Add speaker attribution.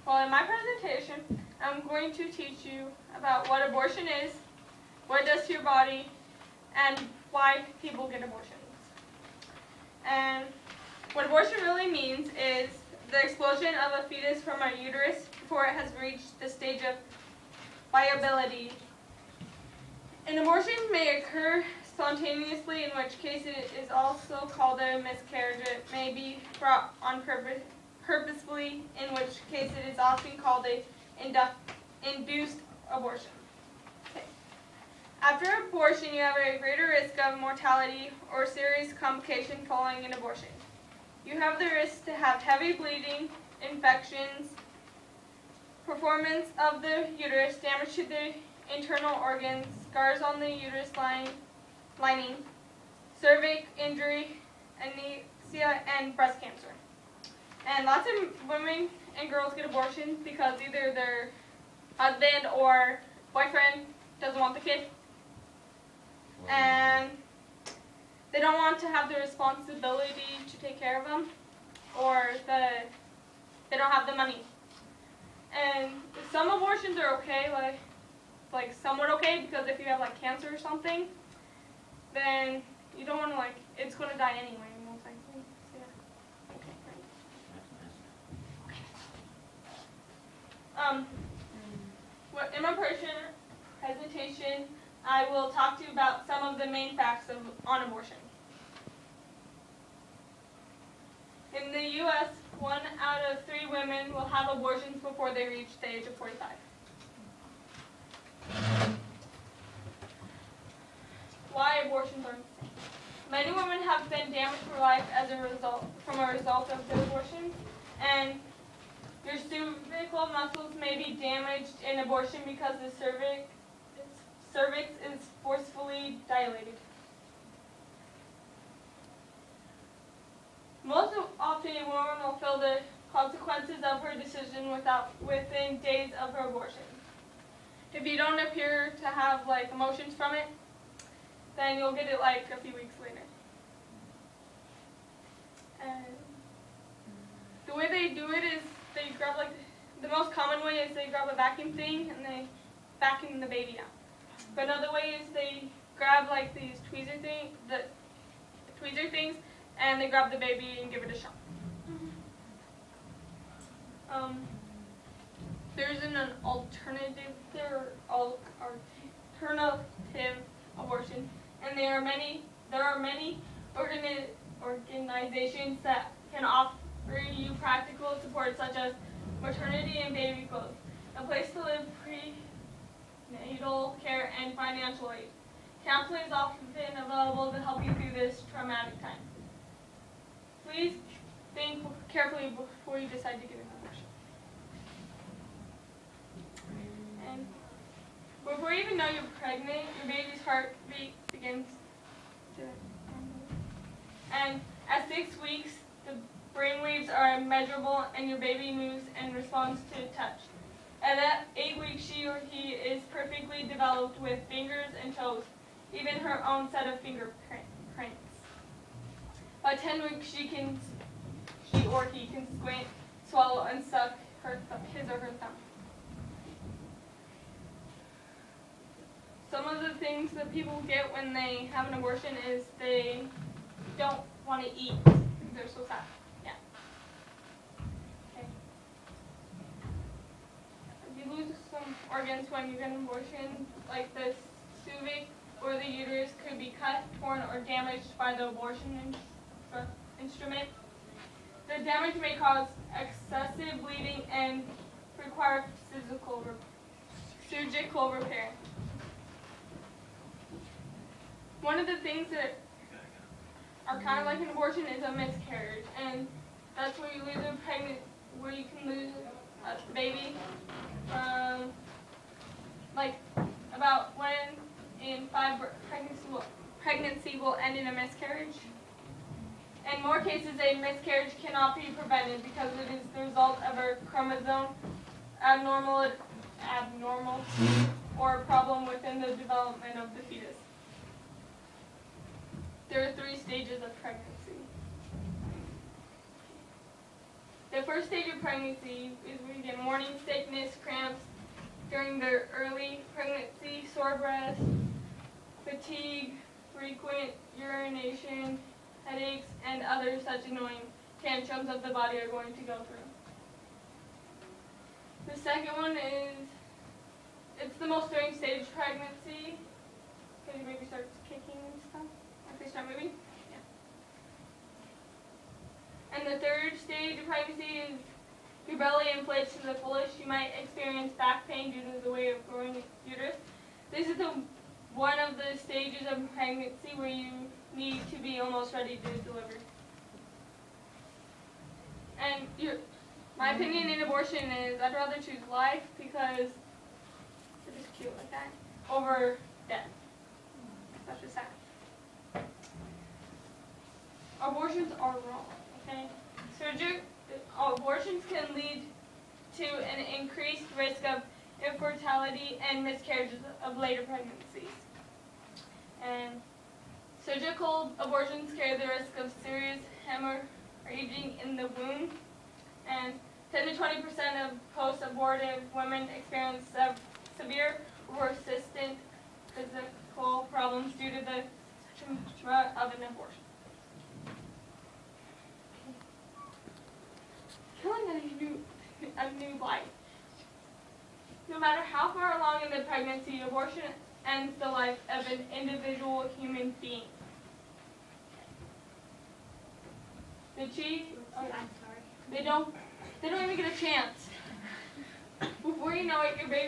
Speaker 1: Well, in my presentation, I'm going to teach you about what abortion is, what it does to your body, and why people get abortions. And what abortion really means is the expulsion of a fetus from a uterus before it has reached the stage of viability. An abortion may occur spontaneously, in which case it is also called a miscarriage. It may be brought on purposefully, in which case it is often called a induced abortion. Okay. After abortion, you have a greater risk of mortality or serious complication following an abortion. You have the risk to have heavy bleeding, infections, performance of the uterus, damage to the internal organs, scars on the uterus lining, cervix injury, anemia, and breast cancer. And lots of women and girls get abortions because either their husband or boyfriend doesn't want the kid, and they don't want to have the responsibility to take care of them, or they don't have the money. And some abortions are okay, like somewhat okay, because if you have like cancer or something, then you don't want to it's going to die anyway, most likely. So, yeah. Okay, great. In my presentation, I will talk to you about some of the main facts on abortion. In the U.S., 1 out of 3 women will have abortions before they reach the age of 45. Why abortions are insane. Many women have been damaged for life from a result of the abortion, and your cervical muscles may be damaged in abortion because the cervix is forcefully dilated. Most often, a woman will feel the consequences of her decision within days of her abortion. If you don't appear to have emotions from it, then you'll get it a few weeks later. And the way they do it is they grab the most common way is they grab a vacuum thing and they vacuum the baby out. But another way is they grab these tweezer things, and they grab the baby and give it a shot. There's an alternative abortion, and there are many organizations that can offer you practical support such as maternity and baby clothes, a place to live, prenatal care, and financial aid. Counseling is often available to help you through this traumatic time. Please think carefully before you decide to get an abortion. And before you even know you're pregnant, your baby's heartbeat begins to and at 6 weeks, the brainwaves are measurable and your baby moves and responds to touch. At 8 weeks, she or he is perfectly developed with fingers and toes, even her own set of fingerprints. By 10 weeks, she or he can squint, swallow, and suck his or her thumb. Some of the things that people get when they have an abortion is they don't want to eat. They're so sad. Yeah. Okay. You lose some organs when you get an abortion, like the cervix or the uterus could be cut, torn, or damaged by the abortion instrument. The damage may cause excessive bleeding and require surgical repair. One of the things that are kind of like an abortion is a miscarriage, and that's where you where you can lose a baby. About 1 in 5 pregnancy will end in a miscarriage. In more cases, a miscarriage cannot be prevented because it is the result of a chromosome abnormal or a problem within the development of the fetus. There are 3 stages of pregnancy. The first stage of pregnancy is where you get morning sickness, cramps during the early pregnancy, sore breath, fatigue, frequent urination, headaches, and other such annoying tantrums that the body are going to go through. The second one is, it's the most during stage of pregnancy, because your baby starts kicking and stuff, like they start moving. And the third stage of pregnancy is your belly inflates to the fullest. You might experience back pain due to the way of growing uterus. This is one of the stages of pregnancy where you need to be almost ready to deliver. And my opinion in abortion is I'd rather choose life because it's just cute like that over death. That's just sad. Abortions are wrong. Okay? Abortions can lead to an increased risk of infertility and miscarriages of later pregnancies. And surgical abortions carry the risk of serious hemorrhaging in the womb. And 10 to 20% of post-abortive women experience severe or persistent physical problems due to the trauma of an abortion. Killing a new life. No matter how far along in the pregnancy, abortion ends the life of an individual human being. They don't even get a chance. Before you know it, your baby